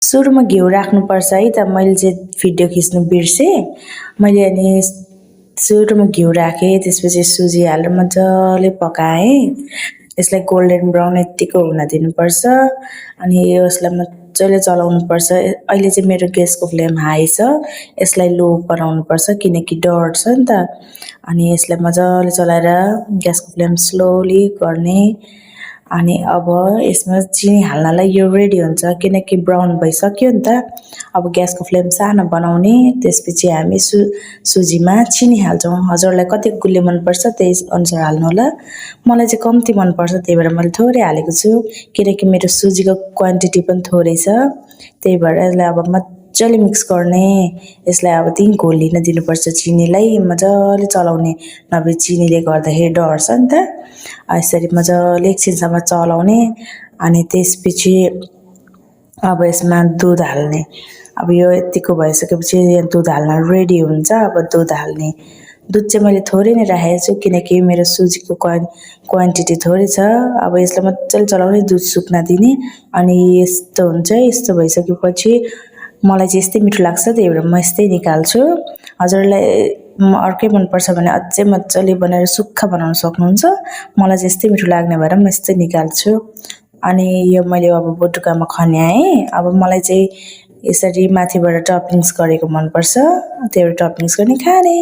सुरुमा घिउ राख्नुपर्छ है त। मैले चाहिँ भिडियो खिच्नु बिर्सेँ। मैले अनि सुरुमा घिउ राखेँ, त्यसपछि सुजी हालेर मजाले पकाएँ। यसलाई गोल्डन ब्राउन यत्तिको हुन दिनुपर्छ। अनि यसलाई मजाले चलाउनुपर्छ। अहिले चाहिँ मेरो ग्यासको फ्लेम हाई छ, यसलाई लो बनाउनुपर्छ किनकि डढ्छ नि त। अनि यसलाई मजाले चलाएर ग्यासको फ्लेम स्लोली गर्ने। अनि अब यसमा चिनी हाल्नलाई यो रेडी हुन्छ किनकि ब्राउन भइसक्यो नि त। अब ग्यासको फ्लेम सानो बनाउने, त्यसपछि हामी सुजीमा चिनी हाल्छौँ। हजुरलाई कति गुलियो मनपर्छ त्यही अनुसार हाल्नु होला। मलाई चाहिँ कम्ती मनपर्छ, त्यही भएर मैले थोरै हालेको छु किनकि मेरो सुजीको क्वान्टिटी पनि थोरै छ। त्यही भएर यसलाई अब मजाले मिक्स गर्ने। यसलाई अब त्यहीँ घोलिन दिनुपर्छ, चिनीलाई मजाले चलाउने, नभए चिनीले गर्दाखेरि डढ्छ नि त। यसरी मजाले एकछिनसम्म चलाउने। अनि त्यसपछि अब यसमा दुध हाल्ने। अब यो यत्तिको भइसकेपछि दुध हाल्न रेडी हुन्छ। अब दुध हाल्ने। दुध चाहिँ मैले थोरै नै राखेको छु किनकि मेरो सुजीको क्वान्टिटी थोरै छ। अब यसलाई मजाले चलाउने, दुध सुक्न दिने। अनि यस्तो हुन्छ। यस्तो भइसकेपछि मलाई चाहिँ यस्तै मिठो लाग्छ, त्यही भएर म यस्तै निकाल्छु। हजुरलाई अर्कै मनपर्छ भने अझै मजाले बनाएर सुक्खा बनाउन सक्नुहुन्छ। मलाई चाहिँ यस्तै मिठो लाग्ने भएर म यस्तै निकाल्छु। अनि यो मैले अब बटुकामा खन्याएँ। अब मलाई चाहिँ यसरी माथिबाट टपिङ्स गरेको मनपर्छ, त्यही भएर टपिङ्स गर्ने खाने।